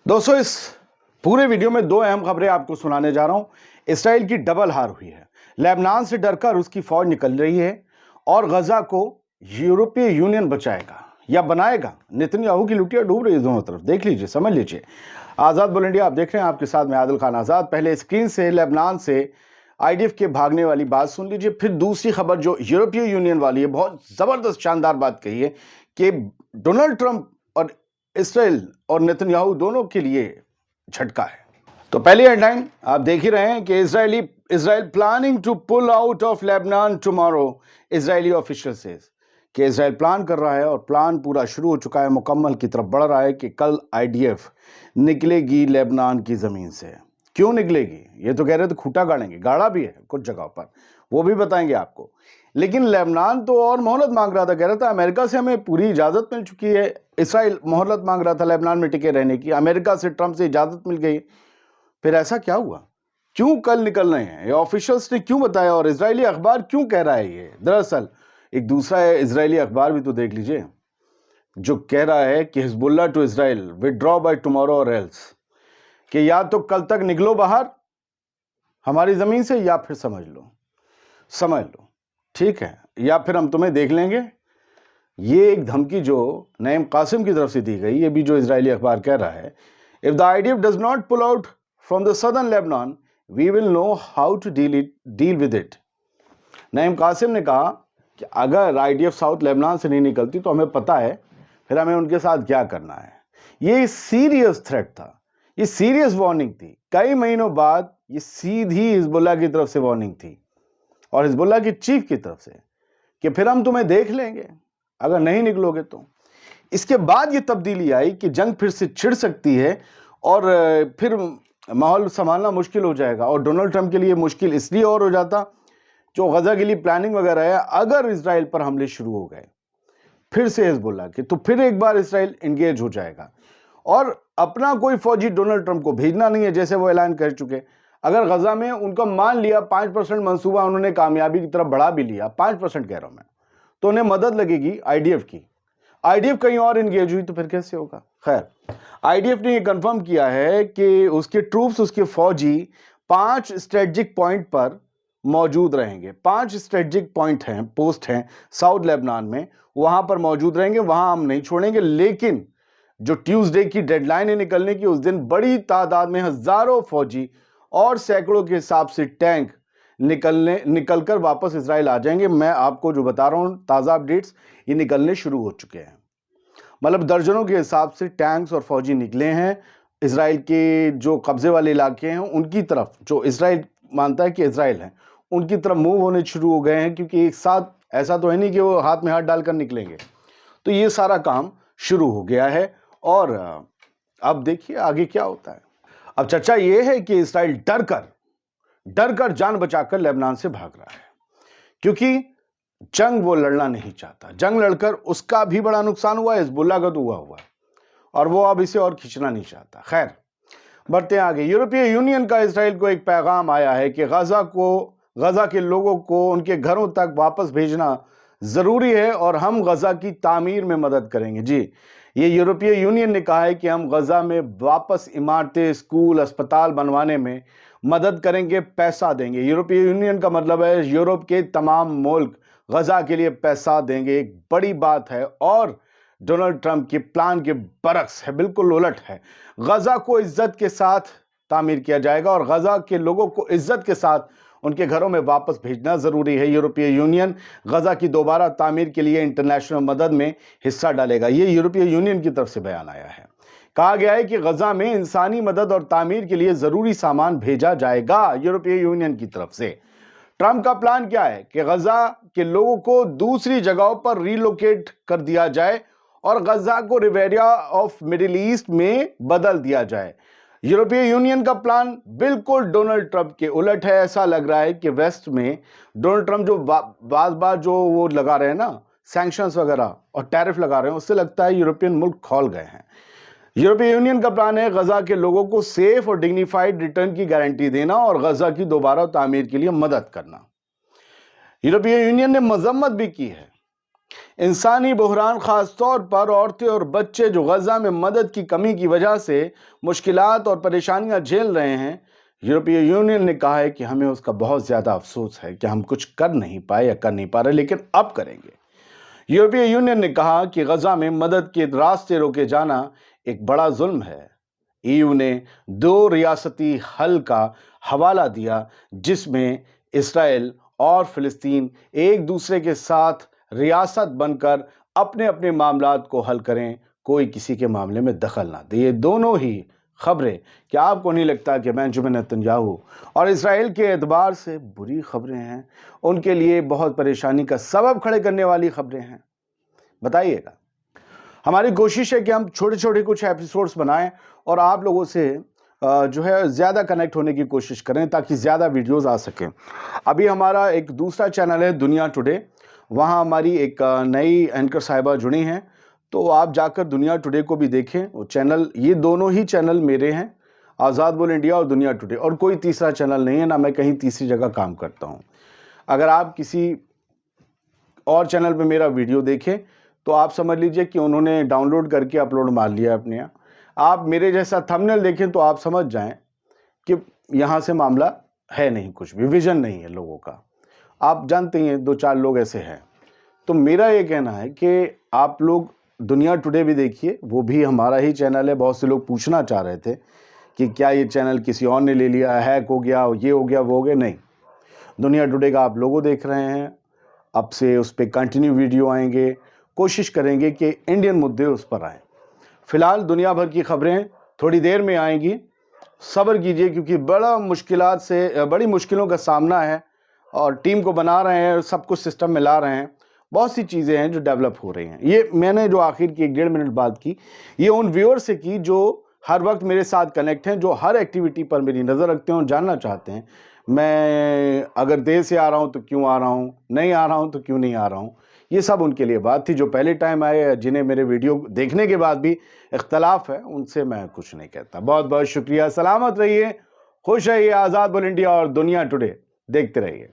दोस्तों, इस पूरे वीडियो में दो अहम खबरें आपको सुनाने जा रहा हूं। इसराइल की डबल हार हुई है, लेबनान से डरकर उसकी फौज निकल रही है और गजा को यूरोपीय यूनियन बचाएगा या बनाएगा। नेतन्याहू की लुटिया डूब रही है दोनों तरफ। देख लीजिए, समझ लीजिए। आजाद बोल इंडिया आप देख रहे हैं, आपके साथ में आदिल खान आजाद। पहले स्क्रीन से लेबनान से आईडीएफ के भागने वाली बात सुन लीजिए, फिर दूसरी खबर जो यूरोपीय यूनियन वाली है, बहुत जबरदस्त शानदार बात कही है कि डोनाल्ड ट्रंप और इसराइल और नेतन्याहू दोनों के लिए झटका है। तो पहली हेडलाइन आप देख ही रहे हैं कि Israel planning to pull out of Lebanon tomorrow. Israeli official says कि इजराइल प्लान कर रहा है और प्लान पूरा शुरू हो चुका है, मुकम्मल की तरफ बढ़ रहा है कि कल आईडीएफ निकलेगी लेबनान की जमीन से। क्यों निकलेगी? ये तो कह रहे थे खूंटा गाड़ेंगे, गाड़ा भी है कुछ जगह पर, वो भी बताएंगे आपको। लेकिन लेबनान तो और मोहलत मांग रहा था, कह रहा था अमेरिका से हमें पूरी इजाजत मिल चुकी है। इसराइल मोहलत मांग रहा था लेबनान में टिके रहने की, अमेरिका से ट्रंप से इजाजत मिल गई। फिर ऐसा क्या हुआ? क्यों कल निकल रहे हैं? ये ऑफिशियल्स ने क्यों बताया और इजरायली अखबार क्यों कह रहा है ये? दरअसल एक दूसरा इजरायली अखबार भी तो देख लीजिए, जो कह रहा है कि Hezbollah to Israel withdraw by tomorrow or else, कि या तो कल तक निकलो बाहर हमारी जमीन से या फिर समझ लो ठीक है, या फिर हम तुम्हें देख लेंगे। ये एक धमकी जो नईम कासिम की तरफ से दी गई, ये भी जो इजरायली अखबार कह रहा है, if the IDF does not pull out from the southern Lebanon we will know how to deal with it. Naim Qassem ने कहा कि अगर आईडीएफ साउथ लेबनान से नहीं निकलती तो हमें पता है फिर हमें उनके साथ क्या करना है। ये सीरियस थ्रेट था, ये सीरियस वार्निंग थी। कई महीनों बाद ये सीधी हिजबुल्लाह की तरफ से वार्निंग थी और हिजबुल्लाह की चीफ की तरफ से कि फिर हम तुम्हें देख लेंगे अगर नहीं निकलोगे तो। इसके बाद ये तब्दीली आई कि जंग फिर से छिड़ सकती है और फिर माहौल संभालना मुश्किल हो जाएगा। और डोनाल्ड ट्रंप के लिए मुश्किल इसलिए और हो जाता जो गजा के लिए प्लानिंग वगैरह है, अगर इसराइल पर हमले शुरू हो गए फिर से हिजबुल्लाह के, तो फिर एक बार इसराइल एंगेज हो जाएगा और अपना कोई फौजी डोनाल्ड ट्रंप को भेजना नहीं है, जैसे वो ऐलान कर चुके। अगर गजा में उनका मान लिया 5% मंसूबा उन्होंने कामयाबी की तरफ बढ़ा भी लिया, 5% कह रहा हूं मैं, तो उन्हें मदद लगेगी आईडीएफ की। आईडीएफ कहीं और एंगेज हुई तो फिर कैसे होगा? खैर, आईडीएफ ने यह कंफर्म किया है कि उसके ट्रूप्स, उसके फौजी 5 स्ट्रेटेजिक पॉइंट पर मौजूद रहेंगे। 5 स्ट्रेटेजिक पॉइंट हैं, पोस्ट हैं साउथ लेबनान में, वहां पर मौजूद रहेंगे, वहां हम नहीं छोड़ेंगे। लेकिन जो ट्यूसडे की डेडलाइन है निकलने की, उस दिन बड़ी तादाद में हजारों फौजी और सैकड़ों के हिसाब से टैंक निकलकर वापस इसराइल आ जाएंगे। मैं आपको जो बता रहा हूं ताजा अपडेट्स, ये निकलने शुरू हो चुके हैं। मतलब दर्जनों के हिसाब से टैंक्स और फौजी निकले हैं इसराइल के जो कब्जे वाले इलाके हैं उनकी तरफ, जो इसराइल मानता है कि इसराइल है, उनकी तरफ मूव होने शुरू हो गए हैं। क्योंकि एक साथ ऐसा तो है नहीं कि वो हाथ में हाथ डालकर निकलेंगे। तो ये सारा काम शुरू हो गया है और अब देखिए आगे क्या होता है। अब चर्चा ये है कि इसराइल डर कर जान बचाकर लेबनान से भाग रहा है, क्योंकि जंग वो लड़ना नहीं चाहता। जंग लड़कर उसका भी बड़ा नुकसान हुआ, हिजबुल्लाह का तो हुआ और वो अब इसे और खींचना नहीं चाहता। खैर, बढ़ते आगे। यूरोपीय यूनियन का इसराइल को एक पैगाम आया है कि गजा के लोगों को उनके घरों तक वापस भेजना जरूरी है और हम गजा की तामीर में मदद करेंगे। जी, ये यूरोपीय यूनियन ने कहा है कि हम गजा में वापस इमारतें, स्कूल, अस्पताल बनवाने में मदद करेंगे, पैसा देंगे। यूरोपीय यूनियन का मतलब है यूरोप के तमाम मुल्क गजा के लिए पैसा देंगे। एक बड़ी बात है और डोनाल्ड ट्रंप के प्लान के बरक्स है, बिल्कुल उलट है। गजा को इज्जत के साथ तामीर किया जाएगा और गजा के लोगों को इज्जत के साथ उनके घरों में वापस भेजना जरूरी है। यूरोपीय यूनियन गजा की दोबारा तामीर के लिए इंटरनेशनल मदद में हिस्सा डालेगा। ये यूरोपीय यूनियन की तरफ से बयान आया है। कहा गया है कि गजा में इंसानी मदद और तामीर के लिए जरूरी सामान भेजा जाएगा यूरोपीय यूनियन की तरफ से। ट्रंप का प्लान क्या है कि गजा के लोगों को दूसरी जगहों पर रिलोकेट कर दिया जाए और गजा को रिवेरिया ऑफ मिडिल ईस्ट में बदल दिया जाए। यूरोपीय यूनियन का प्लान बिल्कुल डोनाल्ड ट्रंप के उलट है। ऐसा लग रहा है कि वेस्ट में डोनाल्ड ट्रंप जो बार जो वो लगा रहे हैं ना, सैंक्शंस वगैरह और टैरिफ लगा रहे हैं, उससे लगता है यूरोपियन मुल्क खौल गए हैं। यूरोपीय यूनियन का प्लान है गजा के लोगों को सेफ और डिग्निफाइड रिटर्न की गारंटी देना और गजा की दोबारा तामीर के लिए मदद करना। यूरोपीय यूनियन ने मजम्मत भी की है इंसानी बहरान खास तौर पर औरतें और बच्चे जो गजा में मदद की कमी की वजह से मुश्किलात और परेशानियां झेल रहे हैं, यूरोपीय यूनियन ने कहा है कि हमें उसका बहुत ज्यादा अफसोस है कि हम कुछ कर नहीं पाए या कर नहीं पा रहे, लेकिन अब करेंगे। यूरोपीय यूनियन ने कहा कि गजा में मदद के रास्ते रोके जाना एक बड़ा जुल्म है। ईयू ने 2 रियासती हल का हवाला दिया, जिसमें इसराइल और फिलिस्तीन एक दूसरे के साथ रियासत बनकर अपने अपने मामलात को हल करें, कोई किसी के मामले में दखल ना दे। ये दोनों ही खबरें, क्या आपको नहीं लगता कि बेंजामिन नेतन्याहू और इसराइल के एतबार से बुरी खबरें हैं, उनके लिए बहुत परेशानी का सबब खड़े करने वाली खबरें हैं? बताइएगा। हमारी कोशिश है कि हम छोटे छोटे कुछ एपिसोड्स बनाएं और आप लोगों से जो है ज़्यादा कनेक्ट होने की कोशिश करें ताकि ज़्यादा वीडियोस आ सकें। अभी हमारा एक दूसरा चैनल है दुनिया टुडे, वहाँ हमारी एक नई एंकर साहिबा जुड़ी हैं, तो आप जाकर दुनिया टुडे को भी देखें। वो चैनल, ये दोनों ही चैनल मेरे हैं, आज़ाद बोल इंडिया और दुनिया टुडे, और कोई तीसरा चैनल नहीं है, ना मैं कहीं तीसरी जगह काम करता हूँ। अगर आप किसी और चैनल पे मेरा वीडियो देखें तो आप समझ लीजिए कि उन्होंने डाउनलोड करके अपलोड मार लिया अपने यहाँ। आप मेरे जैसा थंबनेल देखें तो आप समझ जाएं कि यहाँ से मामला है नहीं, कुछ भी विजन नहीं है लोगों का। आप जानते हैं 2-4 लोग ऐसे हैं। तो मेरा ये कहना है कि आप लोग दुनिया टुडे भी देखिए, वो भी हमारा ही चैनल है। बहुत से लोग पूछना चाह रहे थे कि क्या ये चैनल किसी और ने ले लिया, हैक हो गया, ये हो गया, वो हो गया। नहीं, दुनिया टुडे का आप लोगों देख रहे हैं, अब से उस पर कंटिन्यू वीडियो आएंगे। कोशिश करेंगे कि इंडियन मुद्दे उस पर आए। फिलहाल दुनिया भर की खबरें थोड़ी देर में आएंगी, सब्र कीजिए, क्योंकि बड़ी मुश्किलों का सामना है और टीम को बना रहे हैं, सब कुछ सिस्टम में ला रहे हैं। बहुत सी चीज़ें हैं जो डेवलप हो रही हैं। ये मैंने जो आखिर की 1-1.5 मिनट बात की, ये उन व्यूअर से की जो हर वक्त मेरे साथ कनेक्ट हैं, जो हर एक्टिविटी पर मेरी नज़र रखते हैं और जानना चाहते हैं मैं अगर देर से आ रहा हूँ तो क्यों आ रहा हूँ, नहीं आ रहा हूँ तो क्यों नहीं आ रहा हूँ। ये सब उनके लिए बात थी। जो पहले टाइम आए, जिन्हें मेरे वीडियो देखने के बाद भी इख्तलाफ है, उनसे मैं कुछ नहीं कहता। बहुत बहुत शुक्रिया। सलामत रहिए, खुश रहिए। आज़ाद बोल इंडिया और दुनिया टुडे देखते रहिए।